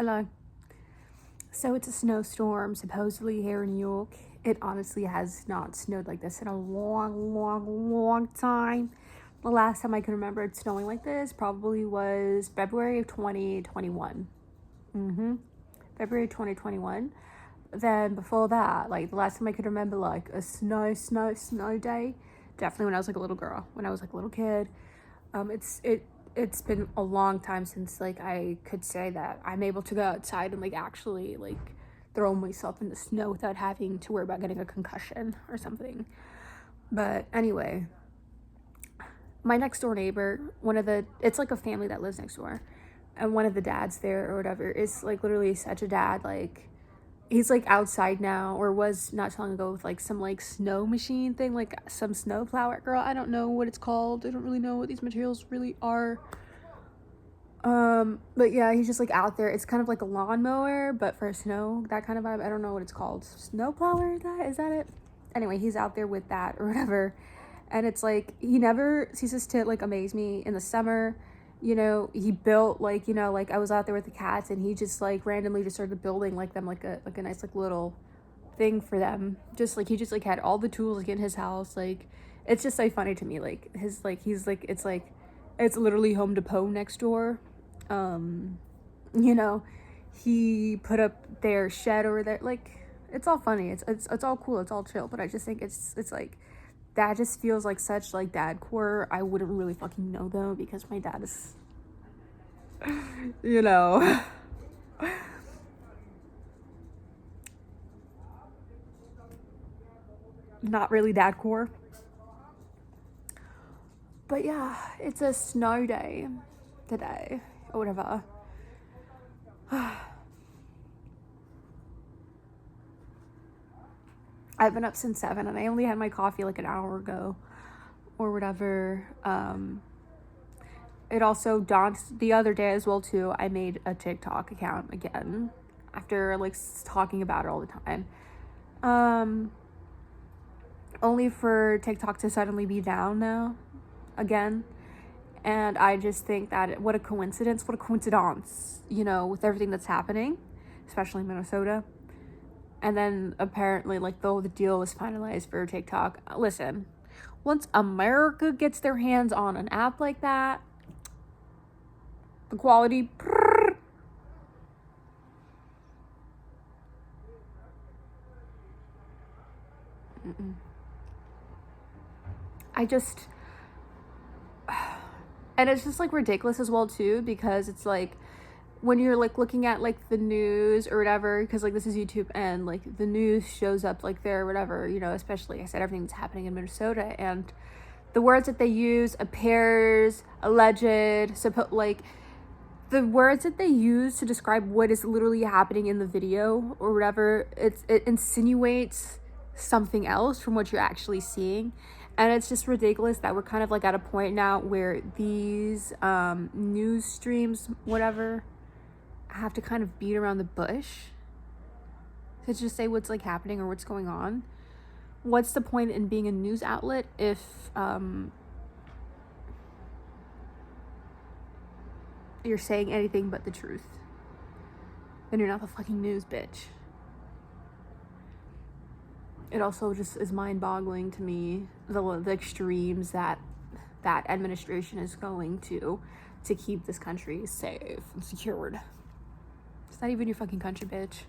Hello. So it's a snowstorm, supposedly here in New York. It honestly has not snowed like this in a long time. The last time I can remember it snowing like this probably was February of 2021. February 2021. Then before that, like the last time I could remember like a snow day, definitely when I was like a little girl, when I was like a little kid. It's been a long time since like I could say that I'm able to go outside and like actually like throw myself in the snow without having to worry about getting a concussion or something. But anyway, my next door neighbor, it's like a family that lives next door, and one of the dads there or whatever is like literally such a dad. Like he's like outside now, or was not too long ago, with like some like snow machine thing, like some snow plower. Girl, I don't know what it's called. I don't really know what these materials really are. But yeah, he's just like out there. It's kind of like a lawnmower, but for snow, that kind of vibe. I don't know what it's called. Snow plower, is that it? Anyway, he's out there with that or whatever. And it's like he never ceases to like amaze me. In the summer, you know, he built like, you know, like I was out there with the cats and he just like randomly just started building like them like a nice like little thing for them. Just like he just like had all the tools like in his house. Like it's just so funny to me. Like his like he's like it's literally Home Depot next door. You know, he put up their shed over there. Like it's all funny. It's all cool. It's all chill. But I just think it's like that just feels like such like dad core. I wouldn't really fucking know though, because my dad is, you know, not really dad core. But yeah, it's a snow day today or whatever. I've been up since 7 and I only had my coffee like an hour ago or whatever. It also dawned the other day as well too. I made a TikTok account again after like talking about it all the time. Only for TikTok to suddenly be down now again. And I just think that what a coincidence, you know, with everything that's happening, especially in Minnesota. And then apparently like the deal was finalized for TikTok. Listen, once America gets their hands on an app like that, the quality, I just, and it's just like ridiculous as well too, because it's like when you're like looking at like the news or whatever, because like this is YouTube and like the news shows up like there or whatever, you know, especially like I said, everything that's happening in Minnesota, and the words that they use, appears, alleged, like the words that they use to describe what is literally happening in the video or whatever, it insinuates something else from what you're actually seeing. And it's just ridiculous that we're kind of like at a point now where these news streams, whatever, have to kind of beat around the bush to just say what's like happening or what's going on. What's the point in being a news outlet if you're saying anything but the truth? Then you're not the fucking news, bitch. It also just is mind-boggling to me the extremes that administration is going to keep this country safe and secured. It's not even your fucking country, bitch.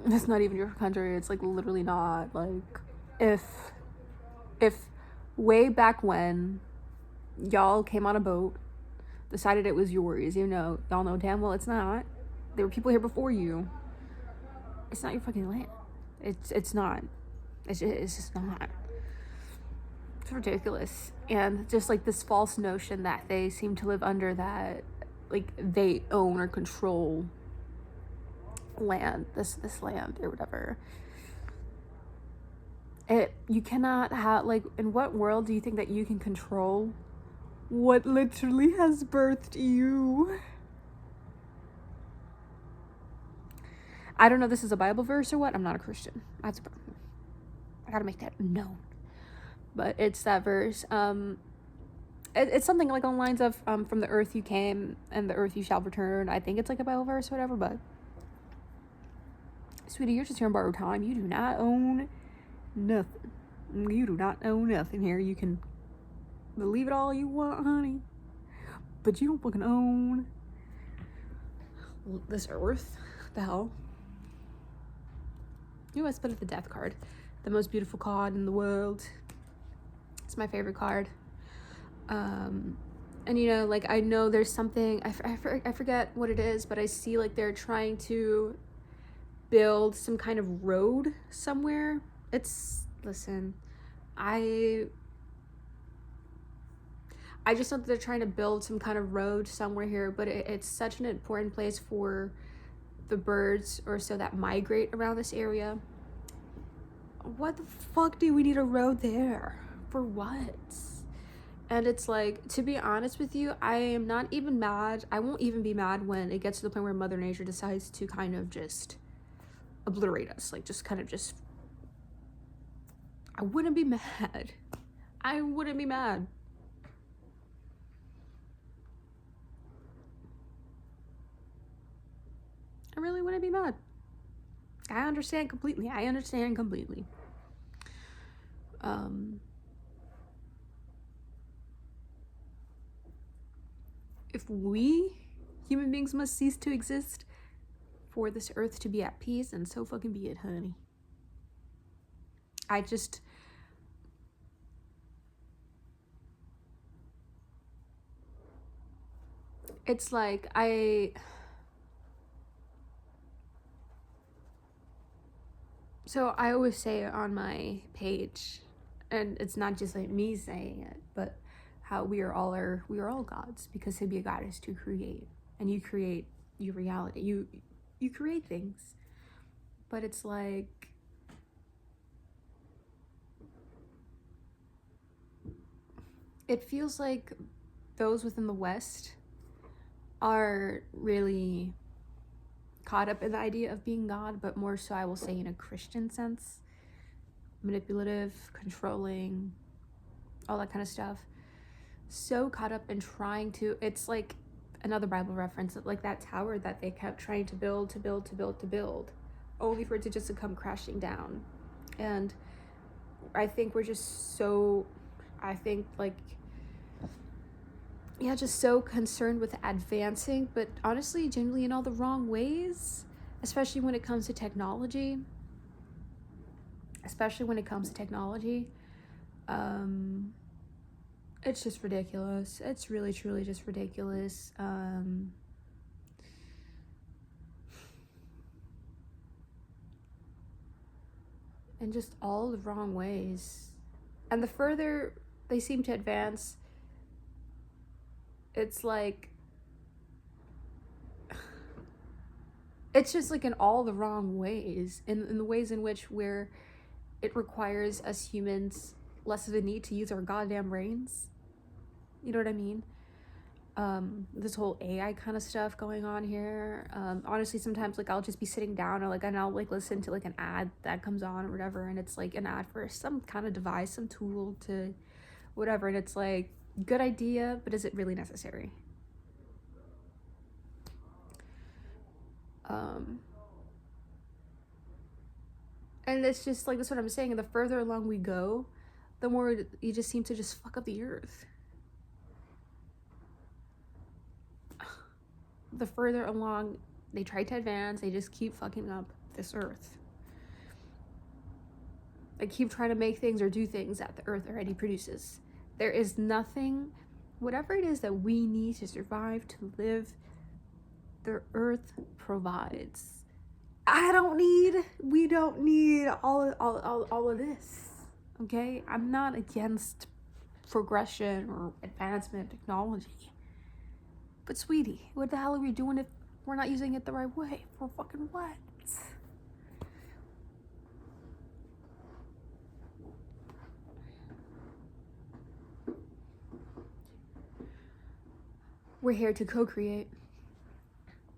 It's not even your country. It's like literally not. Like if way back when y'all came on a boat, decided it was yours, you know, y'all know damn well it's not. There were people here before you. It's not your fucking land. It's not. It's just not. It's ridiculous. And just like this false notion that they seem to live under, that like they own or control land, this land or whatever. You cannot have, like, in what world do you think that you can control what literally has birthed you? I don't know if this is a Bible verse or what. I'm not a Christian. I gotta make that known. But it's that verse. It's something like on the lines of from the earth you came and the earth you shall return. I think it's like a Bible verse or whatever, but sweetie, you're just here on borrowed time. You do not own nothing. You do not own nothing here. You can believe it all you want, honey, but you don't fucking own this earth. The hell? You always put it the death card, the most beautiful card in the world. It's my favorite card. And you know, like, I know there's something, I forget what it is, but I see like they're trying to build some kind of road somewhere. Listen, I just know that they're trying to build some kind of road somewhere here, but it's such an important place for the birds or so that migrate around this area. What the fuck do we need a road there? For what? And it's like, to be honest with you, I am not even mad. I won't even be mad when it gets to the point where Mother Nature decides to kind of just obliterate us. Like, just kind of just... I wouldn't be mad. I wouldn't be mad. I really wouldn't be mad. I understand completely. If we human beings must cease to exist for this earth to be at peace, and so fucking be it, honey. It's like, so I always say on my page, and it's not just like me saying it, but how we are all gods, because to be a god is to create, and you create your reality. You create things, but it's like, it feels like those within the West are really caught up in the idea of being God, but more so, I will say, in a Christian sense. Manipulative, controlling, all that kind of stuff. So caught up in trying to, it's like another Bible reference, like that tower that they kept trying to build, only for it to just come crashing down. And I think we're just so, just so concerned with advancing, but honestly, generally in all the wrong ways, especially when it comes to technology. It's just ridiculous. It's really, truly just ridiculous. And just all the wrong ways. And the further they seem to advance, it's like, it's just like in all the wrong ways, in the ways in which it requires us humans less of a need to use our goddamn brains. You know what I mean? This whole AI kind of stuff going on here. Honestly, sometimes like I'll just be sitting down and I'll like listen to like an ad that comes on or whatever, and it's like an ad for some kind of device, some tool to whatever, and it's like, good idea, but is it really necessary? And it's just like, that's what I'm saying, and the further along we go, the more you just seem to just fuck up the earth. The further along they try to advance, they just keep fucking up this earth. They keep trying to make things or do things that the earth already produces. There is nothing, whatever it is that we need to survive, to live, the earth provides. We don't need all of this, okay? I'm not against progression or advancement of technology. But sweetie, what the hell are we doing if we're not using it the right way? For fucking what? We're here to co-create.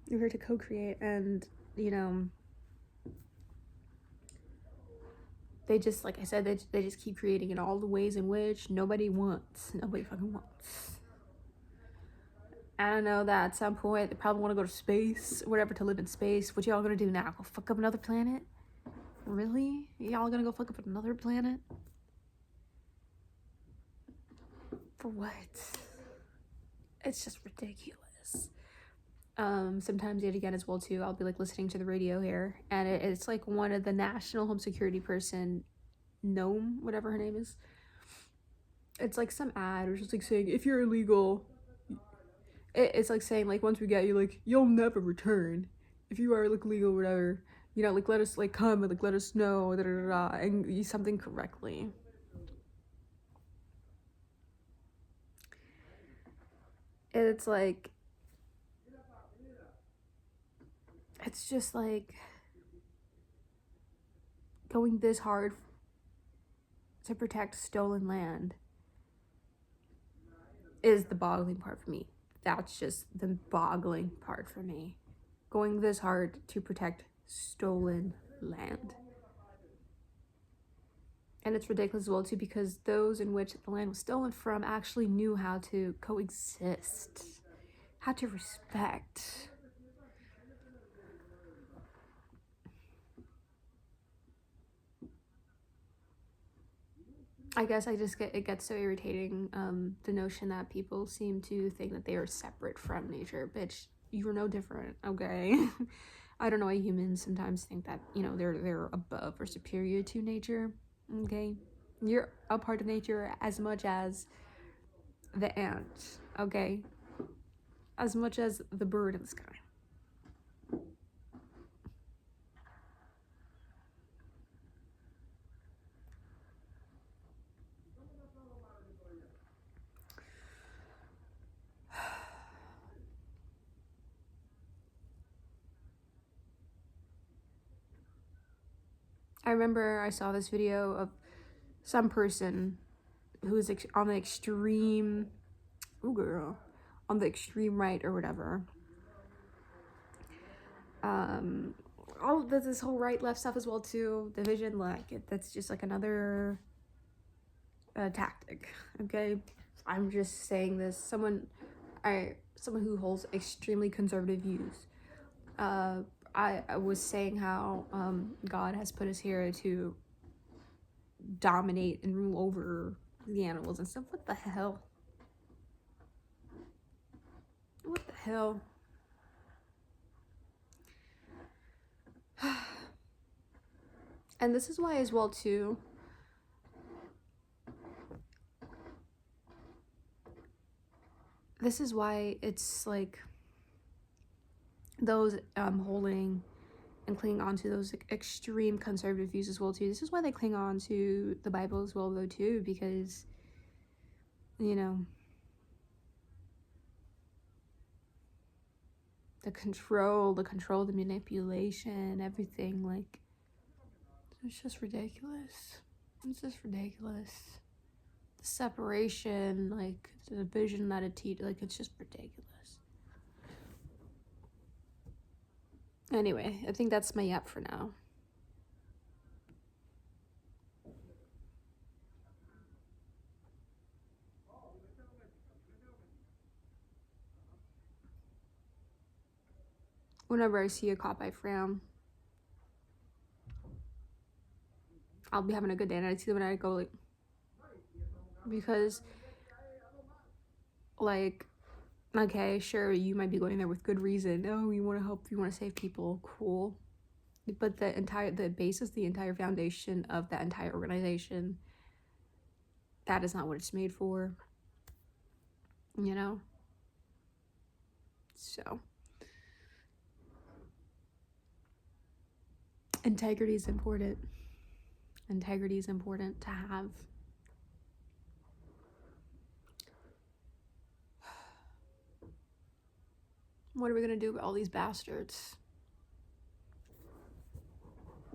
We're here to co-create, and, you know, they just, like I said, they just keep creating in all the ways in which nobody fucking wants. I know that at some point they probably want to go to space, whatever, to live in space. What y'all gonna do now? Go fuck up another planet? Really? Y'all gonna go fuck up another planet? For what? It's just ridiculous. Sometimes yet again as well too, I'll be like listening to the radio here, and it's like one of the national home security person, 𝕭𝖆𝖘𝖙𝖆𝖗, whatever her name is. It's like some ad or just like saying, if you're illegal, it's like saying, like, once we get you, like, you'll never return. If you are like legal or whatever, you know, like, let us like come and like let us know, and use something correctly. It's like, it's just like going this hard to protect stolen land is the boggling part for me. That's just the boggling part for me. Going this hard to protect stolen land. And it's ridiculous as well too, because those in which the land was stolen from actually knew how to coexist, how to respect. I guess it gets so irritating, the notion that people seem to think that they are separate from nature. Bitch, you are no different, okay? I don't know why humans sometimes think that, you know, they're above or superior to nature, okay? You're a part of nature as much as the ant, okay? As much as the bird in the sky. I remember I saw this video of some person who's on the extreme, on the extreme right or whatever. All of this whole right left stuff as well too, division, like that's just like another tactic, okay? I'm just saying this, someone who holds extremely conservative views. I was saying how God has put us here to dominate and rule over the animals and stuff. What the hell? What the hell? And this is why as well too, this is why it's like those holding and clinging on to those extreme conservative views as well too. This is why they cling on to the Bible as well though too, because, you know, the control, the manipulation, everything, like, it's just ridiculous. It's just ridiculous. The separation, like, the division that it teaches, like, it's just ridiculous. Anyway, I think that's my yap for now. Whenever I see a cop, I frown. I'll be having a good day, and I see them and I go like, because, like, okay, sure, you might be going there with good reason. Oh, you want to help, you want to save people, cool. But the basis, the entire foundation of that entire organization, that is not what it's made for, you know? So, integrity is important. Integrity is important to have. What are we gonna do with all these bastards?